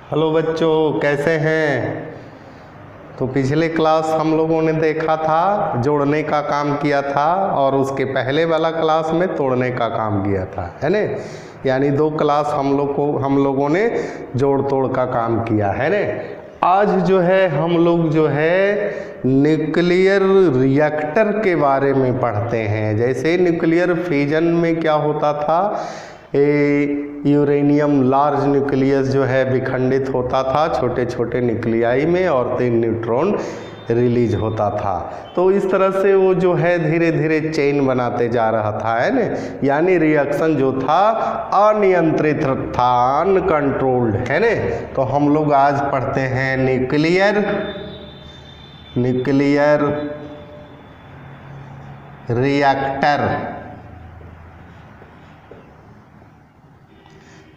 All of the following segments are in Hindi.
हेलो बच्चों, कैसे हैं। तो पिछले क्लास हम लोगों ने देखा था जोड़ने का काम किया था और उसके पहले वाला क्लास में तोड़ने का काम किया था, है ने। यानी दो क्लास हम लोगों ने जोड़ तोड़ का काम किया, है ने। आज जो है हम लोग जो है न्यूक्लियर रिएक्टर के बारे में पढ़ते हैं। जैसे न्यूक्लियर फिजन में क्या होता था, यूरेनियम लार्ज न्यूक्लियस जो है विखंडित होता था छोटे छोटे न्यूक्लियाई में और 3 न्यूट्रॉन रिलीज होता था। तो इस तरह से वो जो है धीरे धीरे चेन बनाते जा रहा था, है ना। यानी रिएक्शन जो था अनियंत्रित था, अनकंट्रोल्ड, है ना। तो हम लोग आज पढ़ते हैं न्यूक्लियर रिएक्टर।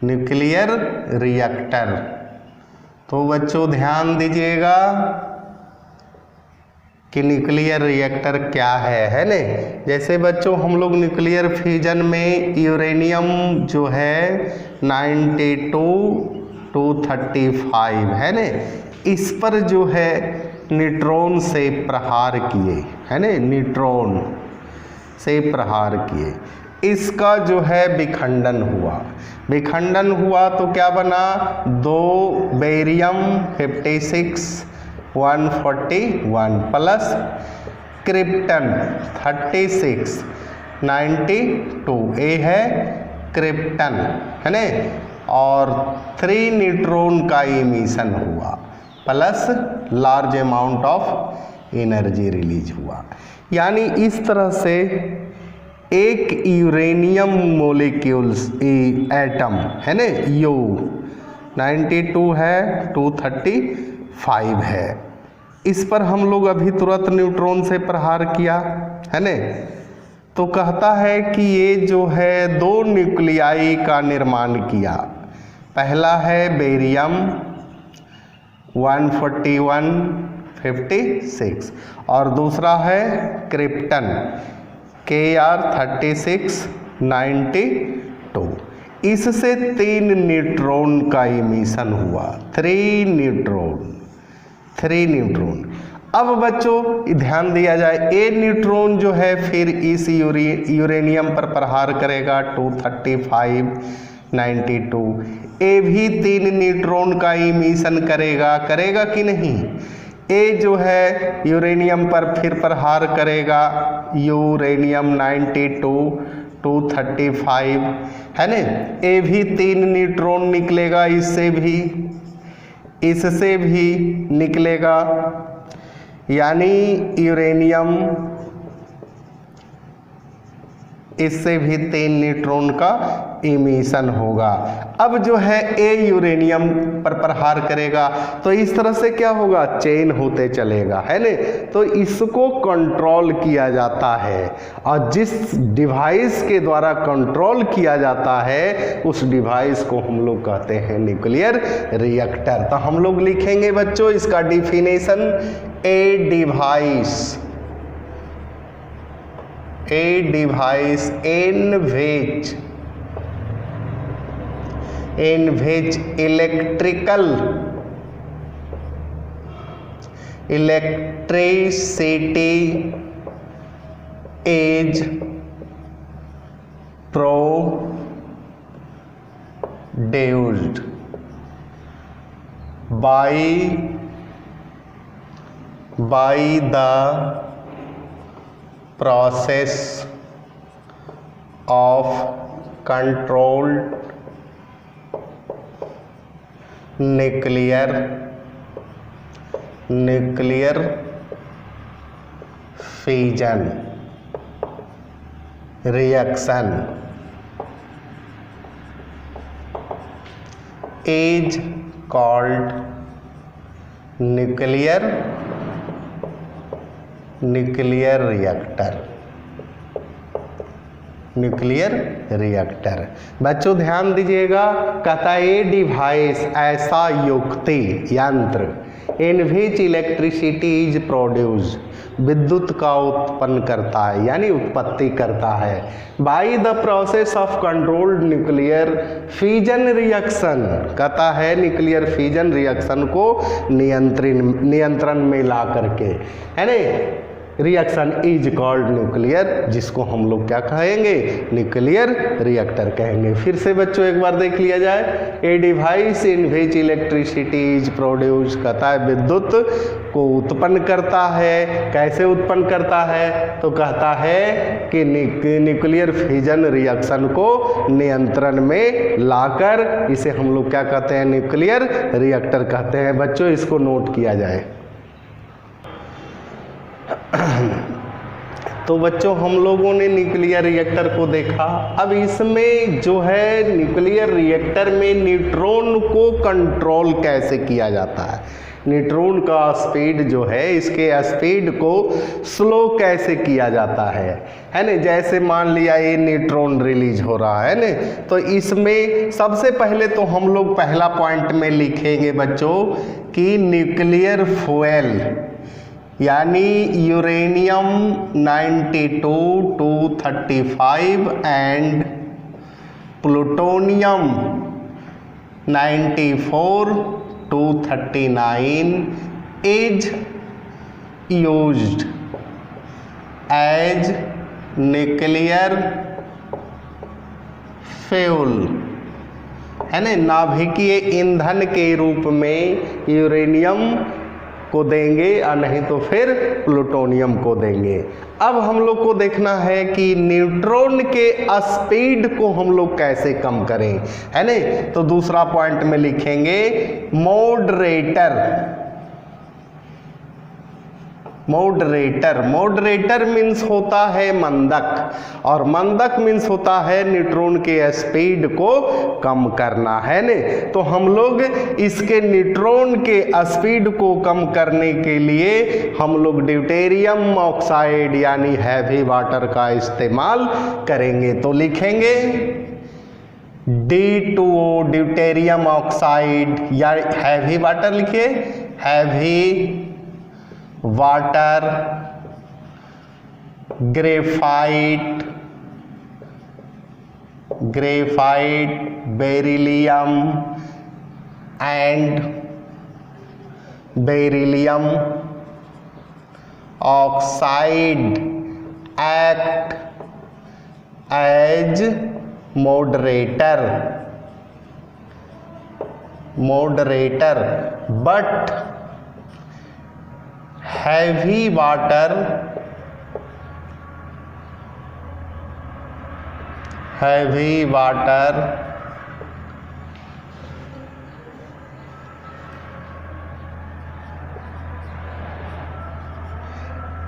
Nuclear reactor. तो बच्चों ध्यान दीजिएगा कि न्यूक्लियर रिएक्टर क्या है ने। जैसे बच्चों हम लोग न्यूक्लियर फ्यूजन में यूरेनियम जो है 92 to 35 है ने, इस पर जो है न्यूट्रॉन से प्रहार किए, है ने। न्यूट्रॉन से प्रहार किए, इसका जो है विखंडन हुआ तो क्या बना, 2 बेरियम 56 141 प्लस क्रिप्टन 36 92, ये है क्रिप्टन, है ने। और 3 न्यूट्रॉन का इमिशन हुआ plus large amount of energy release हुआ। यानी इस तरह से एक यूरेनियम मोलिक्यूल्स एटम, है ना, यू 92 है 235 है, इस पर हम लोग अभी तुरंत न्यूट्रॉन से प्रहार किया, है ना। तो कहता है कि ये जो है 2 न्यूक्लियाई का निर्माण किया। पहला है बेरियम 141 56 और दूसरा है क्रिप्टन KR 36 92। इससे 3 न्यूट्रॉन का इमिशन हुआ, 3 न्यूट्रॉन। अब बच्चों ध्यान दिया जाए, ए न्यूट्रॉन जो है फिर इस यूरेनियम पर प्रहार करेगा 235 92। ए भी 3 न्यूट्रॉन का इमिशन करेगा कि नहीं। ए जो है यूरेनियम पर फिर प्रहार करेगा, यूरेनियम 92 235, है ने। ए भी 3 न्यूट्रॉन निकलेगा, इससे भी निकलेगा। यानी यूरेनियम इससे भी 3 न्यूट्रॉन का इमिशन होगा। अब जो है ए यूरेनियम पर प्रहार करेगा तो इस तरह से क्या होगा, चेन होते चलेगा, है ने। तो इसको कंट्रोल किया जाता है और जिस डिवाइस के द्वारा कंट्रोल किया जाता है उस डिवाइस को हम लोग कहते हैं न्यूक्लियर रिएक्टर। तो हम लोग लिखेंगे बच्चों इसका definition, a device in which electricity is produced by the process of controlled nuclear fission reaction is called nuclear reactor. बच्चों ध्यान दीजिएगा, कहता है ये डिवाइस ऐसा युक्ति यंत्र इन विच इलेक्ट्रिसिटी इज प्रोड्यूस विद्युत का उत्पन्न करता है यानी उत्पत्ति करता है। By the process of controlled nuclear fusion reaction, कहता है न्यूक्लियर फ्यूजन रिएक्शन को नियंत्रण में ला करके, है ना। रिएक्शन इज कॉल्ड न्यूक्लियर, जिसको हम लोग क्या कहेंगे, न्यूक्लियर रिएक्टर कहेंगे। फिर से बच्चों एक बार देख लिया जाए, a device in which electricity is produce, कहता है विद्युत को उत्पन्न करता है। कैसे उत्पन्न करता है, तो कहता है कि न्यूक्लियर फ्यूजन रिएक्शन को नियंत्रण में लाकर इसे हम लोग क्या कहते हैं, न्यूक्लियर रिएक्टर कहते हैं। बच्चों इसको नोट किया जाए। तो बच्चों हम लोगों ने न्यूक्लियर रिएक्टर को देखा। अब इसमें जो है न्यूक्लियर रिएक्टर में न्यूट्रॉन को कंट्रोल कैसे किया जाता है, न्यूट्रॉन का स्पीड जो है, इसके स्पीड को स्लो कैसे किया जाता है ना। जैसे मान लिया ये न्यूट्रॉन रिलीज हो रहा है ना, तो इसमें सबसे पहले तो हम लोग पहला पॉइंट में लिखेंगे बच्चों कि न्यूक्लियर फ्यूल यानी uranium 92 235 and plutonium 94 239 is used as nuclear fuel, है ना। नाभिकीय ईंधन के रूप में यूरेनियम को देंगे और नहीं तो फिर प्लूटोनियम को देंगे। अब हम लोग को देखना है कि न्यूट्रॉन के स्पीड को हम लोग कैसे कम करें, है ना। तो दूसरा पॉइंट में लिखेंगे मॉडरेटर। मॉडरेटर मीन्स होता है मंदक, और मंदक मीन्स होता है न्यूट्रॉन के स्पीड को कम करना, है ने। तो हम लोग इसके न्यूट्रॉन के स्पीड को कम करने के लिए हम लोग ड्यूटेरियम ऑक्साइड यानी हैवी वाटर का इस्तेमाल करेंगे। तो लिखेंगे D2O ड्यूटेरियम ऑक्साइड या हैवी वाटर, लिखिए heavy water, graphite beryllium and beryllium oxide act as moderator but heavy water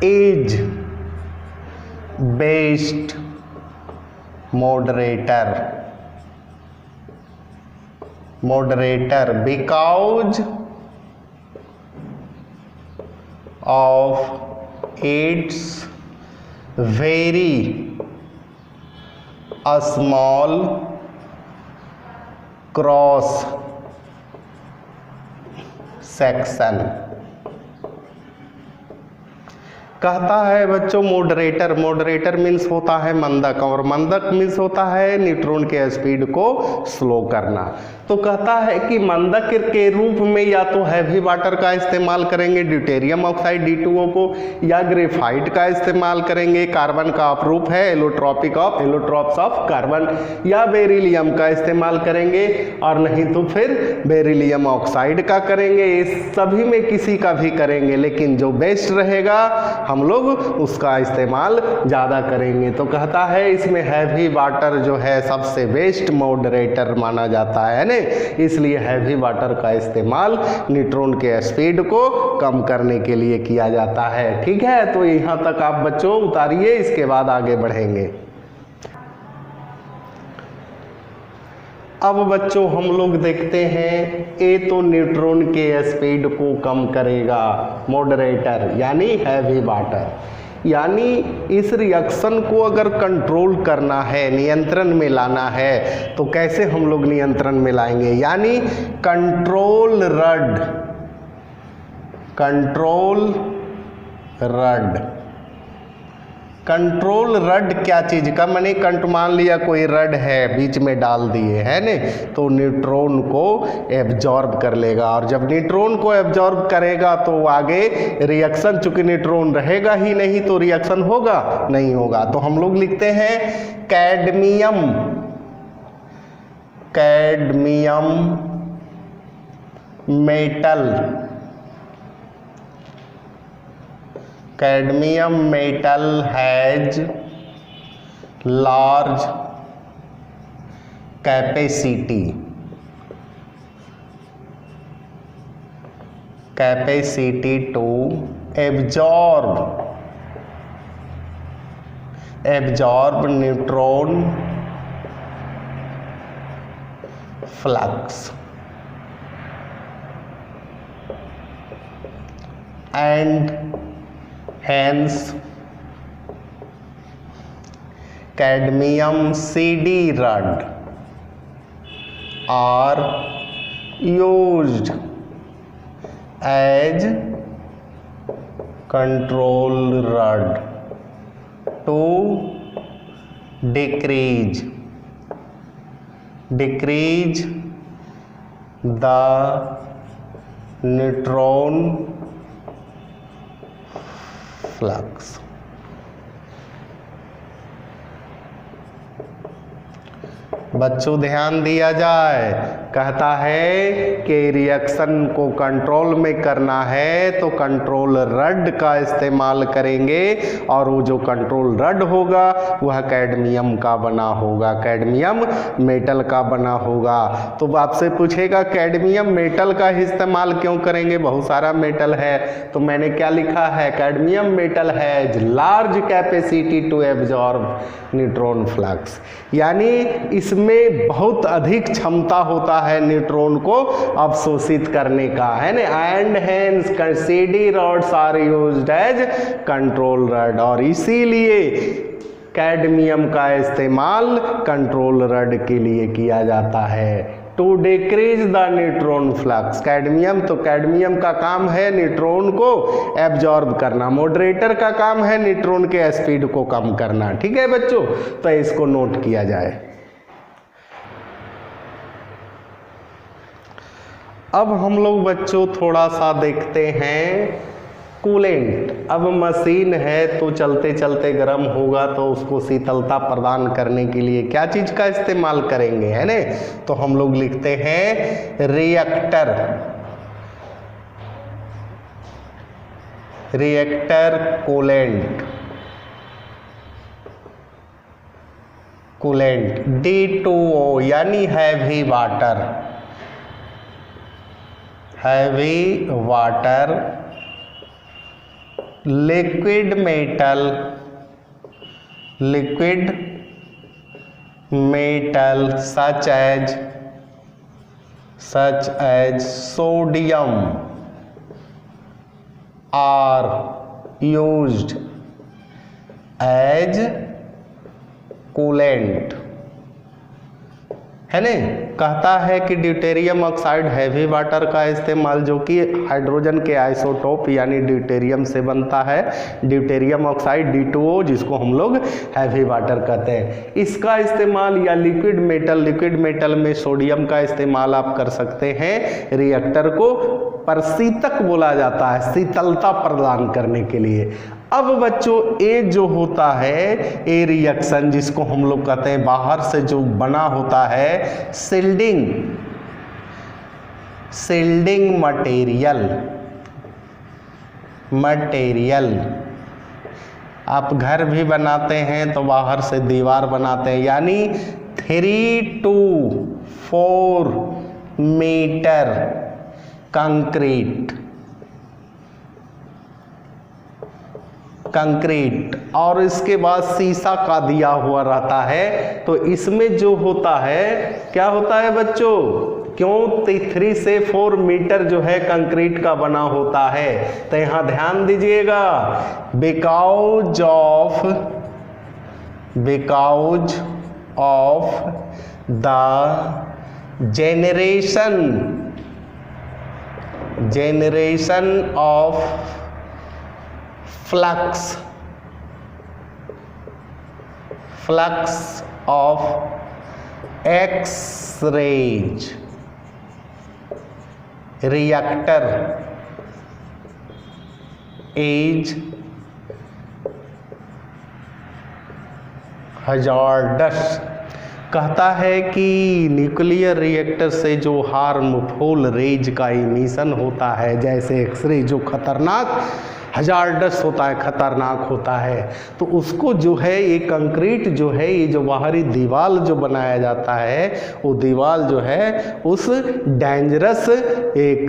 is best moderator because of its very small cross section। कहता है बच्चों मॉडरेटर मीन्स होता है मंदक, और मंदक मीन्स होता है न्यूट्रॉन के स्पीड को स्लो करना। तो कहता है कि मंदक के रूप में या तो हैवी वाटर का इस्तेमाल करेंगे ड्यूटेरियम ऑक्साइड D2O को, या ग्रेफाइट का इस्तेमाल करेंगे, कार्बन का अपरूप है एलोट्रॉप्स ऑफ कार्बन, या बेरिलियम का इस्तेमाल करेंगे, और नहीं तो फिर बेरिलियम ऑक्साइड का करेंगे। इस सभी में किसी का भी करेंगे, लेकिन जो बेस्ट रहेगा हम लोग उसका इस्तेमाल ज़्यादा करेंगे। तो कहता है इसमें हैवी वाटर जो है सबसे बेस्ट मॉडरेटर माना जाता है ना, इसलिए हैवी वाटर का इस्तेमाल न्यूट्रॉन के स्पीड को कम करने के लिए किया जाता है। ठीक है, तो यहाँ तक आप बच्चों उतारिए, इसके बाद आगे बढ़ेंगे। अब बच्चों हम लोग देखते हैं, ए तो न्यूट्रॉन के स्पीड को कम करेगा मॉडरेटर यानी हैवी वाटर, यानी इस रिएक्शन को अगर कंट्रोल करना है, नियंत्रण में लाना है, तो कैसे हम लोग नियंत्रण में लाएंगे, यानी कंट्रोल रड। कंट्रोल रड क्या चीज का, मैंने मान लिया कोई रड है बीच में डाल दिए है ने, तो न्यूट्रॉन को एब्जॉर्ब कर लेगा, और जब न्यूट्रॉन को एब्जॉर्ब करेगा तो आगे रिएक्शन, चूंकि न्यूट्रॉन रहेगा ही नहीं तो रिएक्शन होगा नहीं होगा। तो हम लोग लिखते हैं cadmium, cadmium metal, cadmium metal has large capacity, capacity to absorb neutron flux and hence cadmium CD rod are used as control rod to decrease the neutron flux. बच्चों ध्यान दिया जाए, कहता है कि रिएक्शन को कंट्रोल में करना है तो कंट्रोल रड का इस्तेमाल करेंगे, और वो जो कंट्रोल रड होगा वह कैडमियम का बना होगा, कैडमियम मेटल का बना होगा। तो आपसे पूछेगा कैडमियम मेटल का इस्तेमाल क्यों करेंगे, बहुत सारा मेटल है, तो मैंने क्या लिखा है, cadmium metal has large capacity to absorb neutron flux, यानी इसमें बहुत अधिक क्षमता होता है न्यूट्रॉन को अवशोषित करने का, है ना। And hence CD rods are used as control rod, और इसीलिए कैडमियम का इस्तेमाल कंट्रोल रड के लिए किया जाता है, to decrease the neutron flux. Cadmium, तो कैडमियम का काम है न्यूट्रॉन को एब्जॉर्ब करना, मॉडरेटर का काम है न्यूट्रॉन के स्पीड को कम करना। ठीक है बच्चों, तो इसको नोट किया जाए। अब हम लोग बच्चों थोड़ा सा देखते हैं कूलेंट। अब मशीन है तो चलते चलते गर्म होगा, तो उसको शीतलता प्रदान करने के लिए क्या चीज़ का इस्तेमाल करेंगे, है ना। तो हम लोग लिखते हैं reactor, reactor coolant, coolant D2O यानी heavy water, heavy water liquid metal, liquid metal such as sodium are used as coolant, है ने। कहता है कि ड्यूटेरियम ऑक्साइड हैवी वाटर का इस्तेमाल, जो कि हाइड्रोजन के आइसोटोप यानी ड्यूटेरियम से बनता है, ड्यूटेरियम ऑक्साइड D2O, जिसको हम लोग हैवी वाटर कहते हैं, इसका इस्तेमाल, या लिक्विड मेटल, लिक्विड मेटल में सोडियम का इस्तेमाल आप कर सकते हैं रिएक्टर को परशीतक बोला जाता है, शीतलता प्रदान करने के लिए। अब बच्चों ए जो होता है, ए रिएक्शन जिसको हम लोग कहते हैं बाहर से जो बना होता है शिल्डिंग, शिल्डिंग मटेरियल, आप घर भी बनाते हैं तो बाहर से दीवार बनाते हैं, यानी 3 to 4 मीटर कंक्रीट, और इसके बाद शीशा का दिया हुआ रहता है। तो इसमें जो होता है, क्या होता है बच्चों, क्यों 3 से 4 मीटर जो है कंक्रीट का बना होता है, तो यहां ध्यान दीजिएगा, because of the generation of flux of X rays, reactor is hazardous. कहता है कि न्यूक्लियर रिएक्टर से जो हार्मफुल रेज का इमिशन होता है, जैसे एक्सरे जो खतरनाक हजार्डस होता है, खतरनाक होता है, तो उसको जो है ये कंक्रीट जो है, ये जो बाहरी दीवार जो बनाया जाता है, वो दीवार जो है उस डेंजरस एक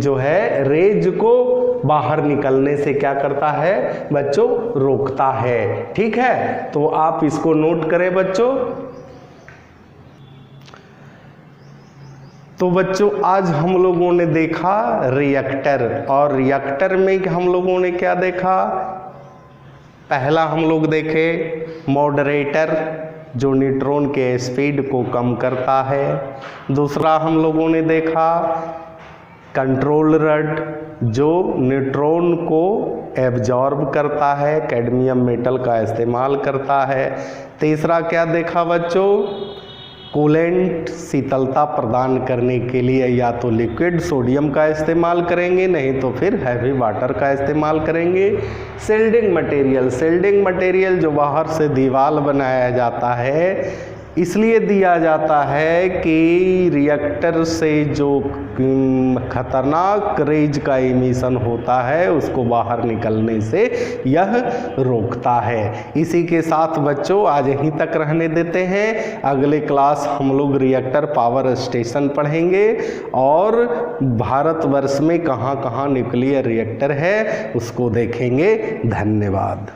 जो है रेज को बाहर निकलने से क्या करता है बच्चों, रोकता है। ठीक है, तो आप इसको नोट करें बच्चों। तो बच्चों आज हम लोगों ने देखा रिएक्टर, और रिएक्टर में हम लोगों ने क्या देखा, पहला हम लोग देखे मॉडरेटर जो न्यूट्रॉन के स्पीड को कम करता है। दूसरा हम लोगों ने देखा कंट्रोल रड जो न्यूट्रॉन को एब्जॉर्ब करता है, कैडमियम मेटल का इस्तेमाल करता है। तीसरा क्या देखा बच्चों, कूलेंट शीतलता प्रदान करने के लिए या तो लिक्विड सोडियम का इस्तेमाल करेंगे, नहीं तो फिर हैवी वाटर का इस्तेमाल करेंगे। शिल्डिंग मटेरियल जो बाहर से दीवार बनाया जाता है इसलिए दिया जाता है कि रिएक्टर से जो खतरनाक रेज का इमिशन होता है उसको बाहर निकलने से यह रोकता है। इसी के साथ बच्चों आज यहीं तक रहने देते हैं। अगले क्लास हम लोग रिएक्टर पावर स्टेशन पढ़ेंगे और भारतवर्ष में कहाँ कहाँ न्यूक्लियर रिएक्टर है उसको देखेंगे। धन्यवाद।